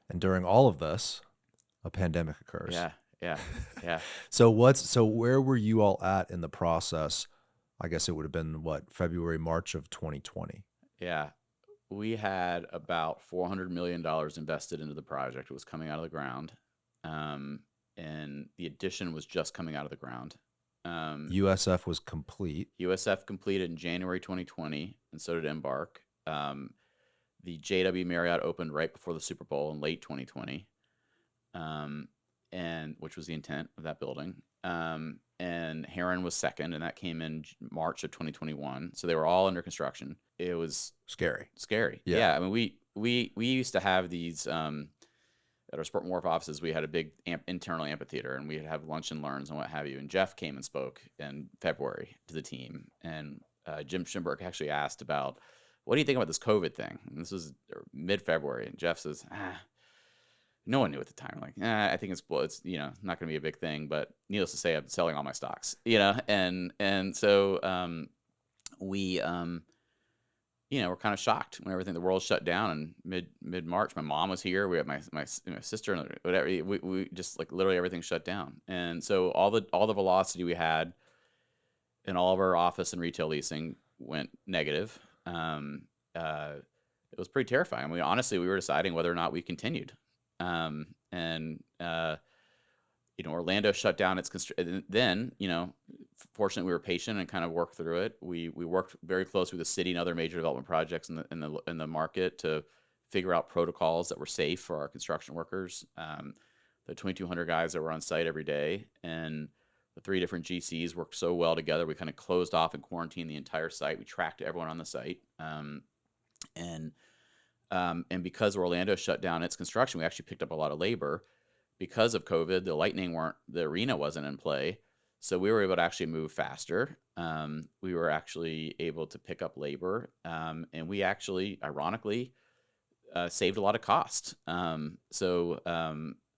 And during all of this, a pandemic occurs. Yeah, yeah, yeah, So where were you all at in the process? I guess it would have been what, February, March of 2020. yeah. We had about $400 million invested into the project. It was coming out of the ground, um, and the addition was just coming out of the ground. Um, USF was complete. USF completed in January 2020, and so did Embark. The JW Marriott opened right before the Super Bowl in late 2020, um, and which was the intent of that building. And Heron was second, and that came in March of 2021. So they were all under construction. It was Scary. scary. Yeah. Yeah, I mean, we used to have these at our Sport Wharf offices. We had a big internal amphitheater, and we'd have lunch and learns and what have you. And Jeff came and spoke in February to the team, and Jim Schimberg actually asked about, what do you think about this COVID thing? And this was mid-February, and Jeff says, no one knew at the time. Like, I think it's not going to be a big thing. But needless to say, I'm selling all my stocks, and so we we're kind of shocked when everything, the world shut down in mid March. My mom was here. We had my sister and whatever. We just, like, literally everything shut down, and so all the velocity we had in all of our office and retail leasing went negative. Um, it was pretty terrifying. We were deciding whether or not we continued. And Orlando shut down its then, fortunately we were patient and kind of worked through it. We worked very closely with the city and other major development projects in the market to figure out protocols that were safe for our construction workers. The 2,200 guys that were on site every day, and the three different GCs worked so well together. We kind of closed off and quarantined the entire site. We tracked everyone on the site. And because Orlando shut down its construction, we actually picked up a lot of labor. Because of COVID, the arena wasn't in play, so we were able to actually move faster. We were actually able to pick up labor, and we actually, ironically, saved a lot of cost.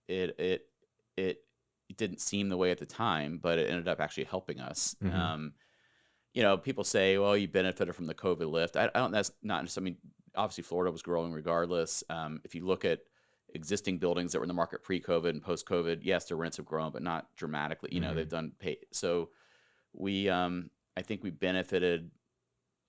It didn't seem the way at the time, but it ended up actually helping us. Mm-hmm. People say, "Well, you benefited from the COVID lift." I don't. That's not. I mean, obviously, Florida was growing regardless. If you look at existing buildings that were in the market pre-COVID and post-COVID, yes, their rents have grown, but not dramatically. Mm-hmm. They've done pay. So I think we benefited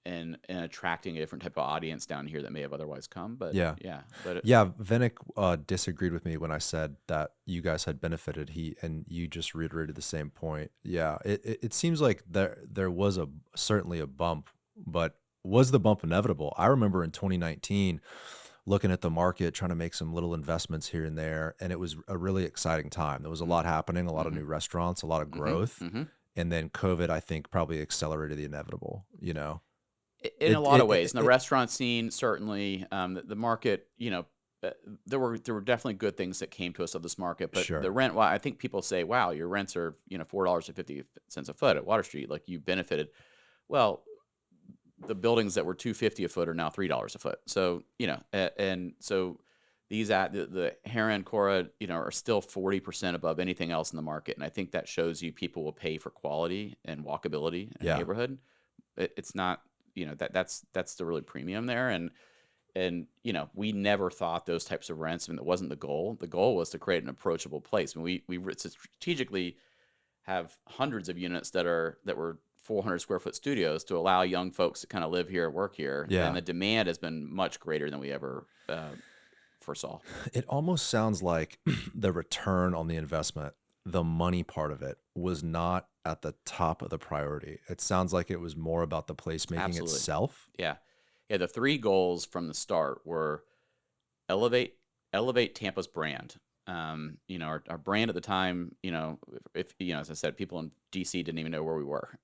in attracting a different type of audience down here that may have otherwise come. But Yeah. yeah, but Yeah. Vinnick disagreed with me when I said that you guys had benefited. And you just reiterated the same point. Yeah. It seems like there was certainly a bump, but was the bump inevitable? I remember in 2019 looking at the market, trying to make some little investments here and there. And it was a really exciting time. There was a lot happening, a lot of new restaurants, a lot of growth. mm-hmm. And then COVID, I think, probably accelerated the inevitable, In a lot of ways. In the restaurant scene, certainly, the market, there were definitely good things that came to us of this market, but Sure. the rent, well, I think people say, wow, your rents are, $4.50 a foot at Water Street. Like, you benefited. Well, the buildings that were $2.50 a foot are now $3 a foot. So, and so the Heron Cora, are still 40% above anything else in the market. And I think that shows you people will pay for quality and walkability in a neighborhood. It's not, that's the really premium there. And we never thought those types of rents. I mean, that wasn't the goal. The goal was to create an approachable place. I mean, we strategically have hundreds of units that were 400 square foot studios to allow young folks to kind of live here, work here. Yeah. And the demand has been much greater than we ever foresaw. It almost sounds like the return on the investment, the money part of it, was not at the top of the priority. It sounds like it was more about the placemaking Absolutely. itself. Yeah. The three goals from the start were elevate Tampa's brand. Our brand at the time, if as I said, people in DC didn't even know where we were,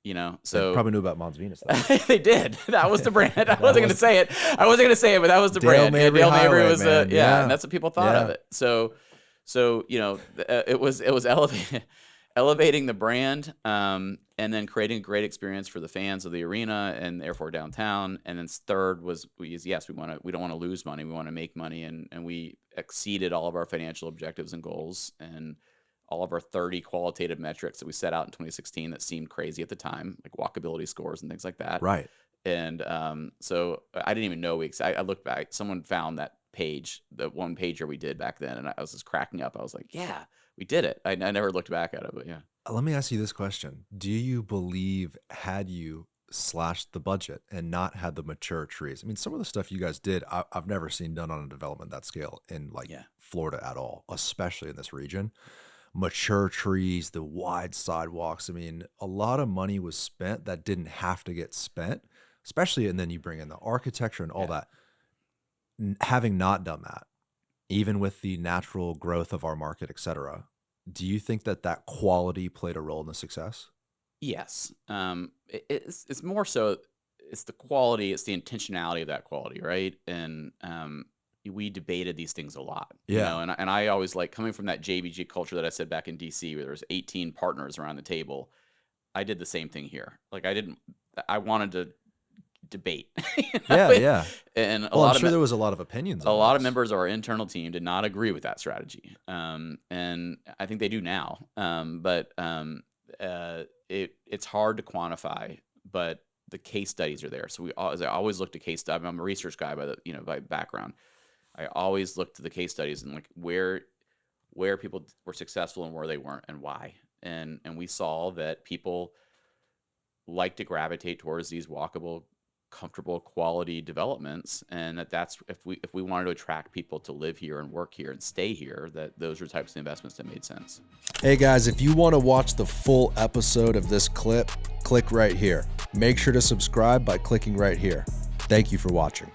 so They probably knew about Mom's Venus though. they did. That was the brand. I wasn't going to say it, but that was the Dale brand. Mabry Dale Mabry Highway, was man. Yeah. and that's what people thought of it. So it was elevating the brand, and then creating a great experience for the fans of the arena and therefore downtown. And then third was, we don't want to lose money. We want to make money, and we exceeded all of our financial objectives and goals, and all of our 30 qualitative metrics that we set out in 2016 that seemed crazy at the time, like walkability scores and things like that. Right. And so I didn't even know I looked back. Someone found that page, the one pager we did back then. And I was just cracking up. I was like, yeah, we did it. I never looked back at it, but yeah. Let me ask you this question. Do you believe, had you slashed the budget and not had the mature trees? I mean, some of the stuff you guys did, I've never seen done on a development that scale in like Yeah. Florida at all, especially in this region. Mature trees, the wide sidewalks. I mean, a lot of money was spent that didn't have to get spent, especially, and then you bring in the architecture and all Yeah. that. Having not done that, even with the natural growth of our market, et cetera, do you think that that quality played a role in the success? Yes. It's more so it's the quality, it's the intentionality of that quality, right? And we debated these things a lot, Yeah. and I always like coming from that JBG culture that I said back in DC where there was 18 partners around the table. I did the same thing here. Like I wanted to debate, Yeah, yeah. and a Well, I'm lot of sure there was a lot of opinions a on lot of this. members of our internal team did not agree with that strategy, and I think they do now. But it's hard to quantify, but the case studies are there. So I always look to case studies. I'm a research guy by background. I always look to the case studies and like where people were successful and where they weren't and why. And we saw that people like to gravitate towards these walkable, comfortable, quality developments, and that's if we wanted to attract people to live here and work here and stay here, that those are types of investments that made sense. Hey guys, if you want to watch the full episode of this clip, click right here. Make sure to subscribe by clicking right here. Thank you for watching.